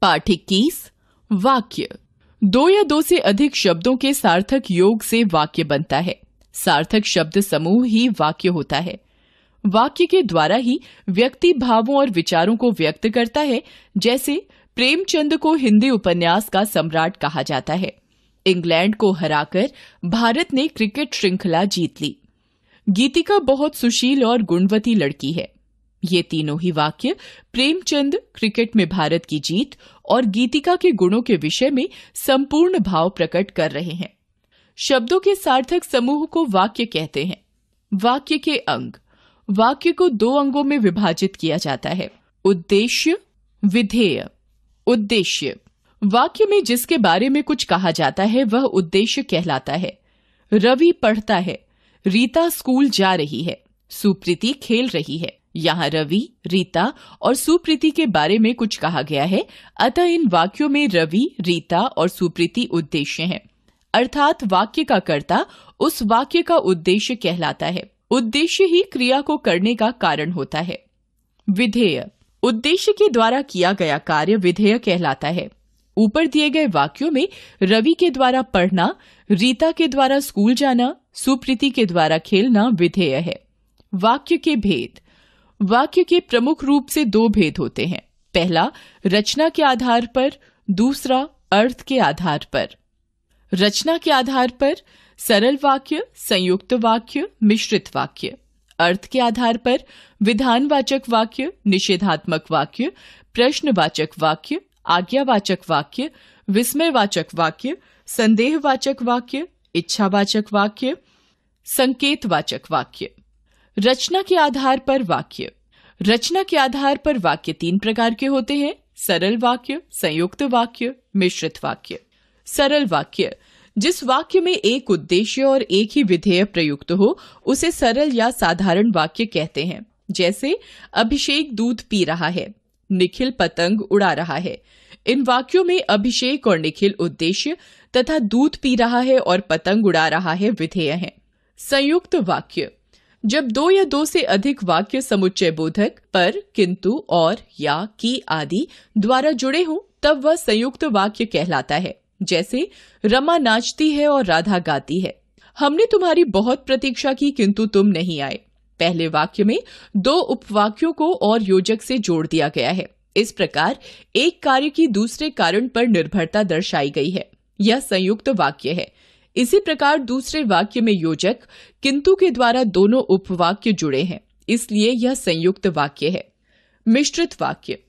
पाठ 21 वाक्य। दो या दो से अधिक शब्दों के सार्थक योग से वाक्य बनता है। सार्थक शब्द समूह ही वाक्य होता है। वाक्य के द्वारा ही व्यक्ति भावों और विचारों को व्यक्त करता है। जैसे प्रेमचंद को हिंदी उपन्यास का सम्राट कहा जाता है। इंग्लैंड को हराकर भारत ने क्रिकेट श्रृंखला जीत ली। गीतिका बहुत सुशील और गुणवती लड़की है। ये तीनों ही वाक्य प्रेमचंद, क्रिकेट में भारत की जीत और गीतिका के गुणों के विषय में संपूर्ण भाव प्रकट कर रहे हैं। शब्दों के सार्थक समूह को वाक्य कहते हैं। वाक्य के अंग। वाक्य को दो अंगों में विभाजित किया जाता है, उद्देश्य, विधेय। उद्देश्य वाक्य में जिसके बारे में कुछ कहा जाता है वह उद्देश्य कहलाता है। रवि पढ़ता है, रीता स्कूल जा रही है, सुप्रीति खेल रही है। यहाँ रवि, रीता और सुप्रीति के बारे में कुछ कहा गया है, अतः इन वाक्यों में रवि, रीता और सुप्रीति उद्देश्य हैं। अर्थात वाक्य का कर्ता उस वाक्य का उद्देश्य कहलाता है। उद्देश्य ही क्रिया को करने का कारण होता है। विधेय उद्देश्य के द्वारा किया गया कार्य विधेय कहलाता है। ऊपर दिए गए वाक्यों में रवि के द्वारा पढ़ना, रीता के द्वारा स्कूल जाना, सुप्रीति के द्वारा खेलना विधेय है। वाक्य के भेद। वाक्य के प्रमुख रूप से दो भेद होते हैं। पहला रचना के आधार पर, दूसरा अर्थ के आधार पर। रचना के आधार पर सरल वाक्य, संयुक्त वाक्य, मिश्रित वाक्य। अर्थ के आधार पर विधानवाचक वाक्य, निषेधात्मक वाक्य, प्रश्नवाचक वाक्य, आज्ञावाचक वाक्य, विस्मयवाचक वाक्य, संदेहवाचक वाक्य, इच्छावाचक वाक्य, संकेतवाचक वाक्य। रचना के आधार पर वाक्य। रचना के आधार पर वाक्य तीन प्रकार के होते हैं, सरल वाक्य, संयुक्त वाक्य, मिश्रित वाक्य। सरल वाक्य जिस वाक्य में एक उद्देश्य और एक ही विधेय प्रयुक्त हो उसे सरल या साधारण वाक्य कहते हैं। जैसे अभिषेक दूध पी रहा है, निखिल पतंग उड़ा रहा है। इन वाक्यों में अभिषेक और निखिल उद्देश्य तथा दूध पी रहा है और पतंग उड़ा रहा है विधेय हैं। संयुक्त वाक्य जब दो या दो से अधिक वाक्य समुच्चय बोधक, पर, किंतु, और, या, की आदि द्वारा जुड़े हों तब वह संयुक्त वाक्य कहलाता है। जैसे रमा नाचती है और राधा गाती है। हमने तुम्हारी बहुत प्रतीक्षा की किंतु तुम नहीं आए। पहले वाक्य में दो उपवाक्यों को और योजक से जोड़ दिया गया है। इस प्रकार एक कार्य की दूसरे कारण पर निर्भरता दर्शाई गई है। यह संयुक्त वाक्य है। इसी प्रकार दूसरे वाक्य में योजक किंतु के द्वारा दोनों उपवाक्य जुड़े हैं, इसलिए यह संयुक्त वाक्य है। मिश्रित वाक्य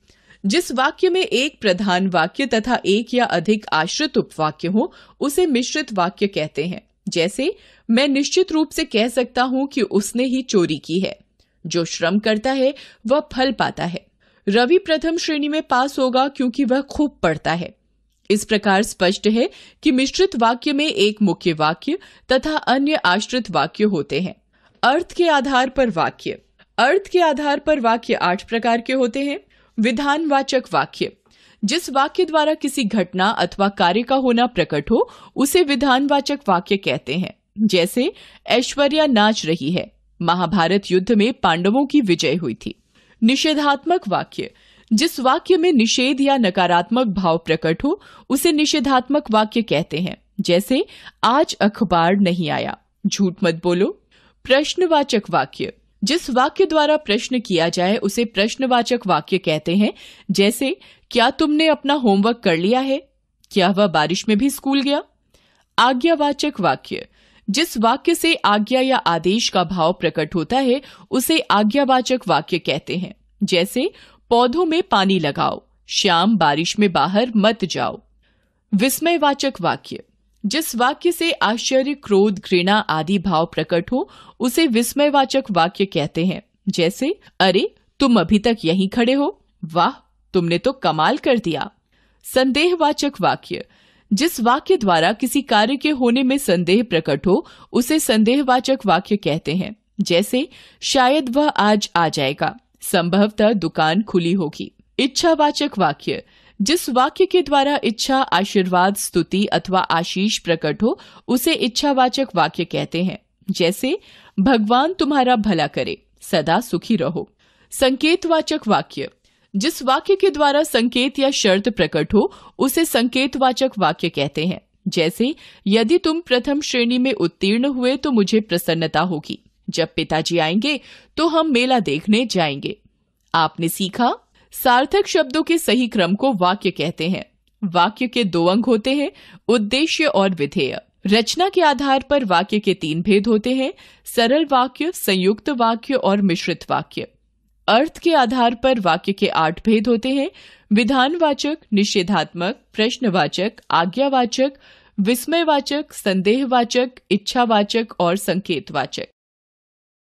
जिस वाक्य में एक प्रधान वाक्य तथा एक या अधिक आश्रित उपवाक्य हो उसे मिश्रित वाक्य कहते हैं। जैसे मैं निश्चित रूप से कह सकता हूं कि उसने ही चोरी की है। जो श्रम करता है वह फल पाता है। रवि प्रथम श्रेणी में पास होगा क्योंकि वह खूब पढ़ता है। इस प्रकार स्पष्ट है कि मिश्रित वाक्य में एक मुख्य वाक्य तथा अन्य आश्रित वाक्य होते हैं। अर्थ के आधार पर वाक्य। अर्थ के आधार पर वाक्य 8 प्रकार के होते हैं। विधानवाचक वाक्य जिस वाक्य द्वारा किसी घटना अथवा कार्य का होना प्रकट हो उसे विधानवाचक वाक्य कहते हैं। जैसे ऐश्वर्या नाच रही है, महाभारत युद्ध में पांडवों की विजय हुई थी। निषेधात्मक वाक्य जिस वाक्य में निषेध या नकारात्मक भाव प्रकट हो उसे निषेधात्मक वाक्य कहते हैं। जैसे आज अखबार नहीं आया, झूठ मत बोलो। प्रश्नवाचक वाक्य जिस वाक्य द्वारा प्रश्न किया जाए उसे प्रश्नवाचक वाक्य कहते हैं। जैसे क्या तुमने अपना होमवर्क कर लिया है, क्या वह बारिश में भी स्कूल गया। आज्ञावाचक वाक्य जिस वाक्य से आज्ञा या आदेश का भाव प्रकट होता है उसे आज्ञावाचक वाक्य कहते हैं। जैसे पौधों में पानी लगाओ, शाम बारिश में बाहर मत जाओ। विस्मयवाचक वाक्य जिस वाक्य से आश्चर्य, क्रोध, घृणा आदि भाव प्रकट हो उसे विस्मयवाचक वाक्य कहते हैं। जैसे अरे तुम अभी तक यहीं खड़े हो, वाह तुमने तो कमाल कर दिया। संदेहवाचक वाक्य जिस वाक्य द्वारा किसी कार्य के होने में संदेह प्रकट हो उसे संदेहवाचक वाक्य कहते हैं। जैसे शायद वह आज आ जाएगा, संभवतः दुकान खुली होगी। इच्छावाचक वाक्य जिस वाक्य के द्वारा इच्छा, आशीर्वाद, स्तुति अथवा आशीष प्रकट हो उसे इच्छावाचक वाक्य कहते हैं। जैसे भगवान तुम्हारा भला करे, सदा सुखी रहो। संकेतवाचक वाक्य जिस वाक्य के द्वारा संकेत या शर्त प्रकट हो उसे संकेतवाचक वाक्य कहते हैं। जैसे, यदि तुम प्रथम श्रेणी में उत्तीर्ण हुए तो मुझे प्रसन्नता होगी। जब पिताजी आएंगे तो हम मेला देखने जाएंगे। आपने सीखा, सार्थक शब्दों के सही क्रम को वाक्य कहते हैं। वाक्य के 2 अंग होते हैं, उद्देश्य और विधेय। रचना के आधार पर वाक्य के 3 भेद होते हैं, सरल वाक्य, संयुक्त वाक्य और मिश्रित वाक्य। अर्थ के आधार पर वाक्य के 8 भेद होते हैं, विधानवाचक, निषेधात्मक, प्रश्नवाचक, आज्ञावाचक, विस्मयवाचक, संदेहवाचक, इच्छावाचक और संकेतवाचक।